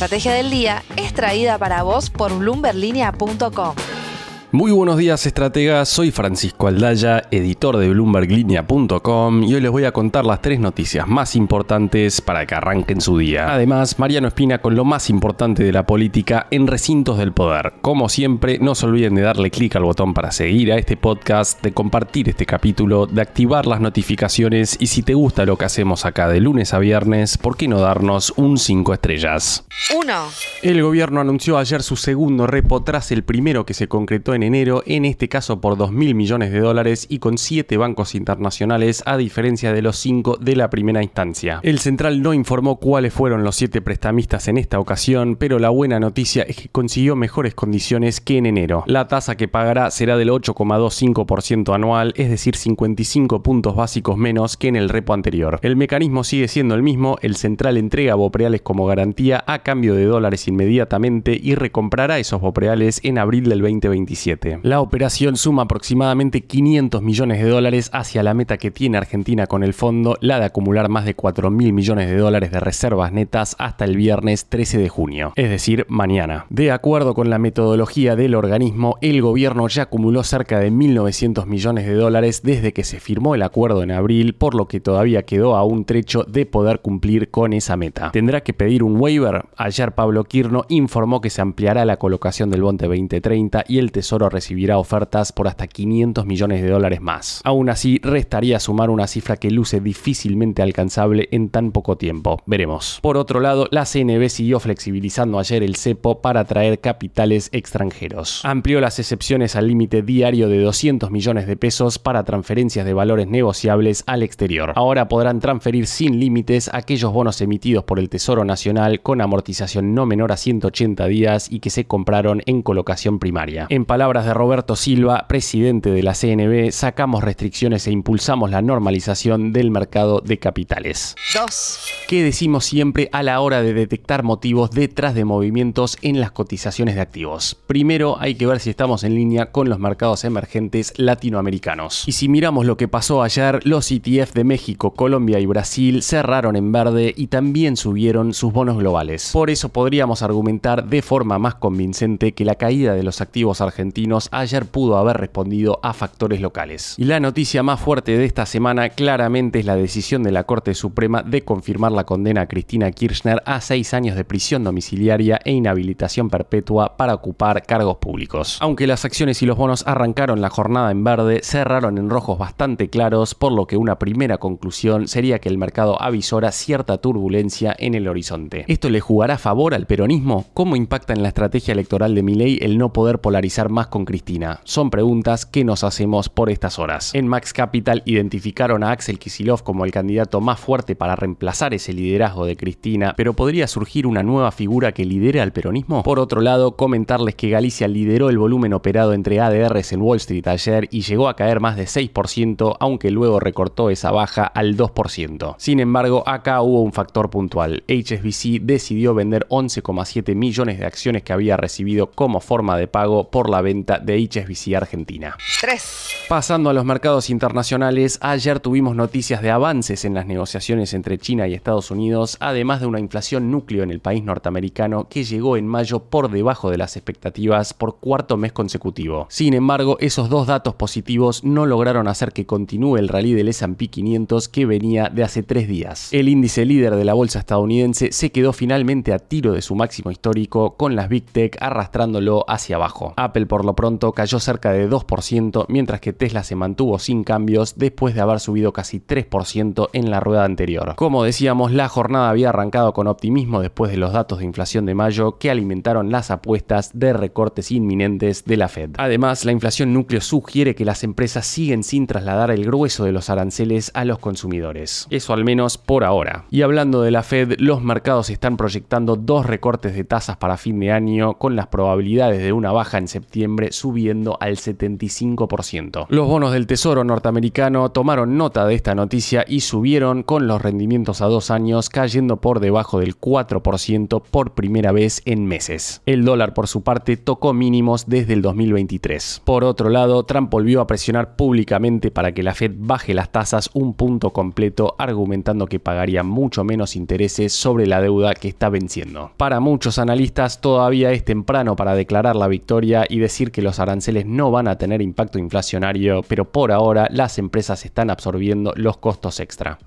estrategia del día es traída para vos por bloomberlinia.com. Muy buenos días, estrategas. Soy Francisco Aldaya, editor de bloomberlinia.com, y hoy les voy a contar las 3 noticias más importantes para que arranquen su día. Además, Mariano Espina con lo más importante de la política en recintos del poder. Como siempre, no se olviden de darle clic al botón para seguir a este podcast, de compartir este capítulo, de activar las notificaciones y si te gusta lo que hacemos acá de lunes a viernes, ¿por qué no darnos un 5 estrellas? 1. El gobierno anunció ayer su segundo repo tras el primero que se concretó en enero, en este caso por $2.000 millones y con 7 bancos internacionales, a diferencia de los 5 de la primera instancia. El central no informó cuáles fueron los 7 prestamistas en esta ocasión, pero la buena noticia es que consiguió mejores condiciones que en enero. La tasa que pagará será del 8,25% anual, es decir, 55 puntos básicos menos que en el repo anterior. El mecanismo sigue siendo el mismo, el central entrega bopreales como garantía a cambio de dólares inmediatamente y recomprará esos bopreales en abril del 2027. La operación suma aproximadamente $500 millones hacia la meta que tiene Argentina con el fondo, la de acumular más de $4.000 millones de reservas netas hasta el viernes 13 de junio, es decir, mañana. De acuerdo con la metodología del organismo, el gobierno ya acumuló cerca de $1.900 millones desde que se firmó el acuerdo en abril, por lo que todavía quedó a un trecho de poder cumplir con esa meta. Tendrá que pedir un waiver. Ayer Pablo Quirno informó que se ampliará la colocación del Bonte 2030 y el Tesoro recibirá ofertas por hasta $500 millones más. Aún así, restaría sumar una cifra que luce difícilmente alcanzable en tan poco tiempo. Veremos. Por otro lado, la CNB siguió flexibilizando ayer el cepo para atraer capitales extranjeros. Amplió las excepciones al límite diario de $200 millones para transferencias de valores negociables al exterior. Ahora podrán transferir sin límites aquellos bonos emitidos por el Tesoro Nacional con amortización no menor a 180 días y que se compraron en colocación primaria. En palabras de Roberto Silva, presidente de la CNB, sacamos restricciones e impulsamos la normalización del mercado de capitales. 2. ¿Qué decimos siempre a la hora de detectar motivos detrás de movimientos en las cotizaciones de activos? Primero, hay que ver si estamos en línea con los mercados emergentes latinoamericanos. Y si miramos lo que pasó ayer, los ETF de México, Colombia y Brasil cerraron en verde y también subieron sus bonos globales. Por eso podríamos argumentar de forma más convincente que la caída de los activos argentinos ayer pudo haber respondido a factores locales. Y la noticia más fuerte de esta semana claramente es la decisión de la Corte Suprema de confirmar la condena a Cristina Kirchner a 6 años de prisión domiciliaria e inhabilitación perpetua para ocupar cargos públicos. Aunque las acciones y los bonos arrancaron la jornada en verde, cerraron en rojos bastante claros, por lo que una primera conclusión sería que el mercado avisora cierta turbulencia en el horizonte. ¿Esto le jugará a favor al peronismo? ¿Cómo impacta en la estrategia electoral de Milei el no poder polarizar más con Cristina? Son preguntas que nos hacemos por estas horas. En Max Capital identificaron a Axel Kicillof como el candidato más fuerte para reemplazar ese liderazgo de Cristina, pero ¿podría surgir una nueva figura que lidere al peronismo? Por otro lado, comentarles que Galicia lideró el volumen operado entre ADRs en Wall Street ayer y llegó a caer más de 6%, aunque luego recortó esa baja al 2%. Sin embargo, acá hubo un factor puntual. HSBC decidió vender 11,7 millones de acciones que había recibido como forma de pago por la venta de HSBC Argentina. 3. Pasando a los mercados internacionales, ayer tuvimos noticias de avances en las negociaciones entre China y Estados Unidos, además de una inflación núcleo en el país norteamericano que llegó en mayo por debajo de las expectativas por cuarto mes consecutivo. Sin embargo, esos dos datos positivos no lograron hacer que continúe el rally del S&P 500 que venía de hace 3 días. El índice líder de la bolsa estadounidense se quedó finalmente a tiro de su máximo histórico, con las Big Tech arrastrándolo hacia abajo. Apple por lo pronto cayó cerca de 2%, mientras que Tesla se mantuvo sin cambios después de haber subido casi 3% en la rueda anterior. Como decíamos, la jornada había arrancado con optimismo después de los datos de inflación de mayo que alimentaron las apuestas de recortes inminentes de la Fed. Además, la inflación núcleo sugiere que las empresas siguen sin trasladar el grueso de los aranceles a los consumidores. Eso al menos por ahora. Y hablando de la Fed, los mercados están proyectando 2 recortes de tasas para fin de año, con las probabilidades de una baja en septiembre noviembre, subiendo al 75%. Los bonos del Tesoro norteamericano tomaron nota de esta noticia y subieron con los rendimientos a 2 años cayendo por debajo del 4% por primera vez en meses. El dólar, por su parte, tocó mínimos desde el 2023. Por otro lado, Trump volvió a presionar públicamente para que la Fed baje las tasas un punto completo, argumentando que pagaría mucho menos intereses sobre la deuda que está venciendo. Para muchos analistas todavía es temprano para declarar la victoria y decir que los aranceles no van a tener impacto inflacionario, pero por ahora las empresas están absorbiendo los costos extra.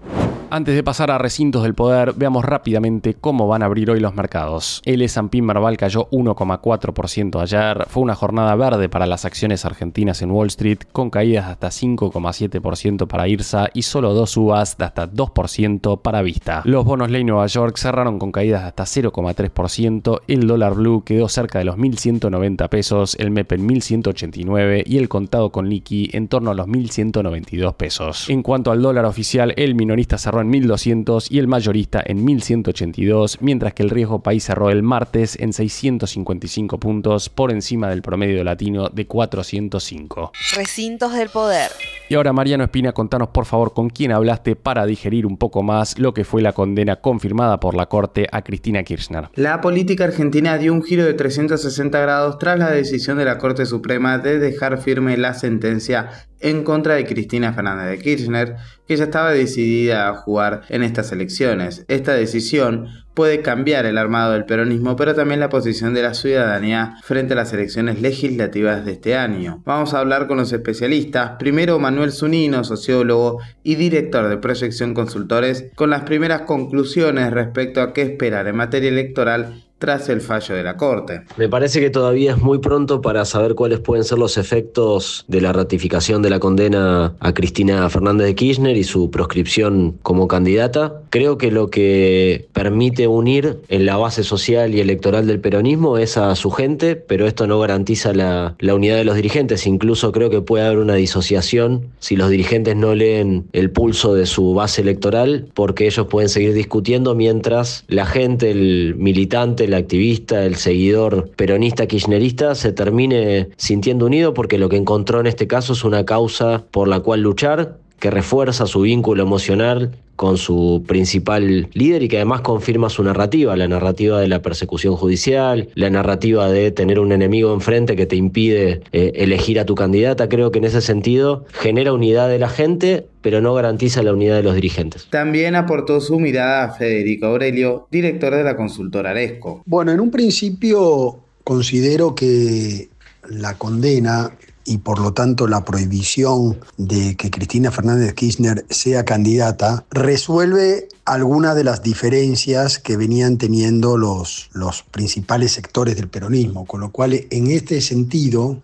Antes de pasar a recintos del poder, veamos rápidamente cómo van a abrir hoy los mercados. El S&P Merval cayó 1,4% ayer. Fue una jornada verde para las acciones argentinas en Wall Street, con caídas de hasta 5,7% para IRSA y solo 2 subas de hasta 2% para Vista. Los bonos ley Nueva York cerraron con caídas de hasta 0,3%. El dólar blue quedó cerca de los 1.190 pesos, el MEP en 1.189 y el contado con liqui en torno a los 1.192 pesos. En cuanto al dólar oficial, el minorista cerró en 1.200 y el mayorista en 1.182, mientras que el riesgo país cerró el martes en 655 puntos, por encima del promedio latino de 405. Recintos del poder. Y ahora, Mariano Espina, contanos por favor con quién hablaste para digerir un poco más lo que fue la condena confirmada por la Corte a Cristina Kirchner. La política argentina dio un giro de 360 grados tras la decisión de la Corte Suprema de dejar firme la sentencia en contra de Cristina Fernández de Kirchner, que ya estaba decidida a jugar en estas elecciones. Esta decisión puede cambiar el armado del peronismo, pero también la posición de la ciudadanía frente a las elecciones legislativas de este año. Vamos a hablar con los especialistas. Primero, Manuel Zunino, sociólogo y director de Proyección Consultores, con las primeras conclusiones respecto a qué esperar en materia electoral tras el fallo de la Corte. Me parece que todavía es muy pronto para saber cuáles pueden ser los efectos de la ratificación de la condena a Cristina Fernández de Kirchner y su proscripción como candidata. Creo que lo que permite unir en la base social y electoral del peronismo es a su gente, pero esto no garantiza la unidad de los dirigentes. Incluso creo que puede haber una disociación si los dirigentes no leen el pulso de su base electoral, porque ellos pueden seguir discutiendo mientras la gente, el militante, el activista, el seguidor peronista kirchnerista se termine sintiendo unido, porque lo que encontró en este caso es una causa por la cual luchar, que refuerza su vínculo emocional con su principal líder y que además confirma su narrativa, la narrativa de la persecución judicial, la narrativa de tener un enemigo enfrente que te impide elegir a tu candidata. Creo que en ese sentido genera unidad de la gente, pero no garantiza la unidad de los dirigentes. También aportó su mirada Federico Aurelio, director de la consultora Aresco. Bueno, en un principio considero que la condena y por lo tanto la prohibición de que Cristina Fernández de Kirchner sea candidata resuelve algunas de las diferencias que venían teniendo los principales sectores del peronismo, con lo cual en este sentido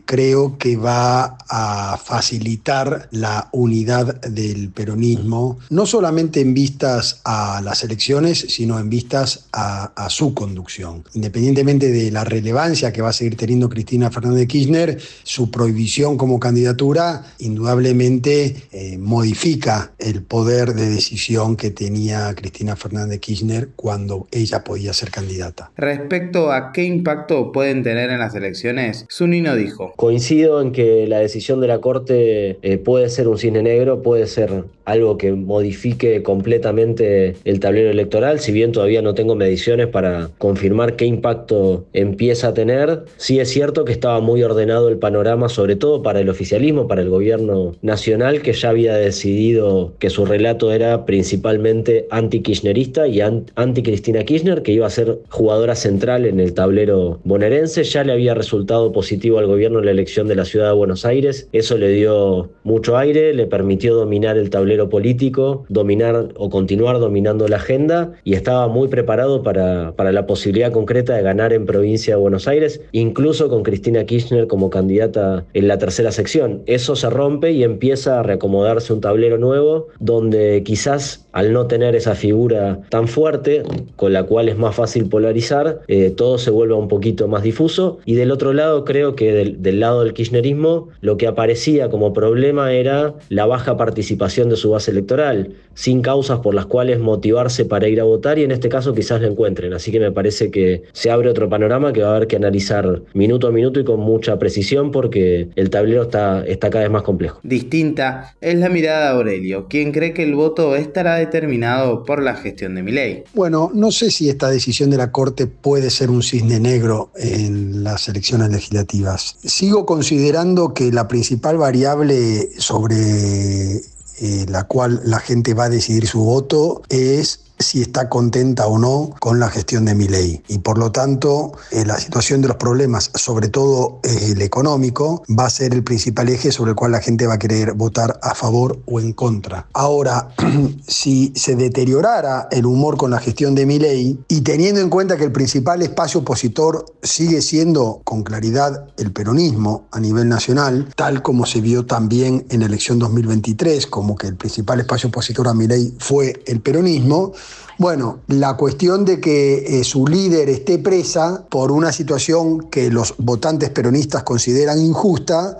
creo que va a facilitar la unidad del peronismo, no solamente en vistas a las elecciones, sino en vistas a su conducción. Independientemente de la relevancia que va a seguir teniendo Cristina Fernández de Kirchner, su prohibición como candidatura indudablemente modifica el poder de decisión que tenía Cristina Fernández de Kirchner cuando ella podía ser candidata. Respecto a qué impacto pueden tener en las elecciones, Zunino dijo: coincido en que la decisión de la Corte puede ser un cisne negro, puede ser algo que modifique completamente el tablero electoral. Si bien todavía no tengo mediciones para confirmar qué impacto empieza a tener, sí es cierto que estaba muy ordenado el panorama, sobre todo para el oficialismo, para el gobierno nacional, que ya había decidido que su relato era principalmente anti-kirchnerista y anti-Cristina Kirchner, que iba a ser jugadora central en el tablero bonaerense. Ya le había resultado positivo al gobierno la elección de la ciudad de Buenos Aires. Eso le dio mucho aire, le permitió dominar el tablero político, dominar o continuar dominando la agenda, y estaba muy preparado para la posibilidad concreta de ganar en provincia de Buenos Aires, incluso con Cristina Kirchner como candidata en la tercera sección. Eso se rompe y empieza a reacomodarse un tablero nuevo, donde quizás al no no tener esa figura tan fuerte, con la cual es más fácil polarizar, todo se vuelve un poquito más difuso. Y del otro lado, creo que del lado del kirchnerismo, lo que aparecía como problema era la baja participación de su base electoral, sin causas por las cuales motivarse para ir a votar, y en este caso quizás lo encuentren. Así que me parece que se abre otro panorama que va a haber que analizar minuto a minuto y con mucha precisión, porque el tablero está cada vez más complejo. Distinta es la mirada de Aurelio, quien cree que el voto estará determinado por la gestión de Milei. Bueno, no sé si esta decisión de la Corte puede ser un cisne negro en las elecciones legislativas. Sigo considerando que la principal variable sobre la cual la gente va a decidir su voto es si está contenta o no con la gestión de Milei. Y por lo tanto, la situación de los problemas, sobre todo el económico, va a ser el principal eje sobre el cual la gente va a querer votar a favor o en contra. Ahora, si se deteriorara el humor con la gestión de Milei, y teniendo en cuenta que el principal espacio opositor sigue siendo con claridad el peronismo a nivel nacional, tal como se vio también en la elección 2023, como que el principal espacio opositor a Milei fue el peronismo, bueno, la cuestión de que su líder esté presa por una situación que los votantes peronistas consideran injusta,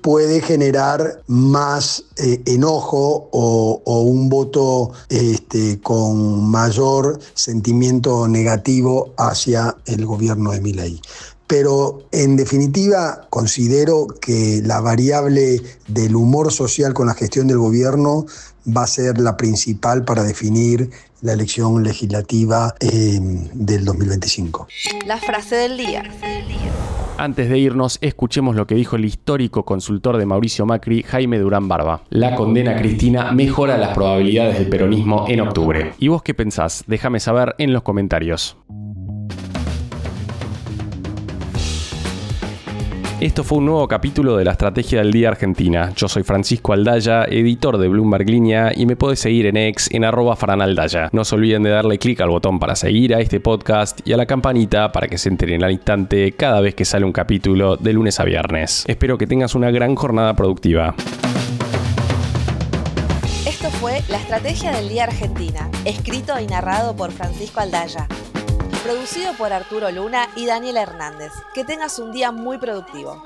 puede generar más enojo o un voto con mayor sentimiento negativo hacia el gobierno de Milei. Pero en definitiva considero que la variable del humor social con la gestión del gobierno va a ser la principal para definir la elección legislativa del 2025. La frase del día. Antes de irnos, escuchemos lo que dijo el histórico consultor de Mauricio Macri, Jaime Durán Barba. La condena a Cristina mejora las probabilidades del peronismo en octubre. ¿Y vos qué pensás? Déjame saber en los comentarios. Esto fue un nuevo capítulo de la Estrategia del Día Argentina. Yo soy Francisco Aldaya, editor de Bloomberg Línea, y me podés seguir en X en @franaldaya. No se olviden de darle clic al botón para seguir a este podcast y a la campanita para que se enteren al instante cada vez que sale un capítulo de lunes a viernes. Espero que tengas una gran jornada productiva. Esto fue La Estrategia del Día Argentina, escrito y narrado por Francisco Aldaya. Producido por Arturo Luna y Daniela Hernández. Que tengas un día muy productivo.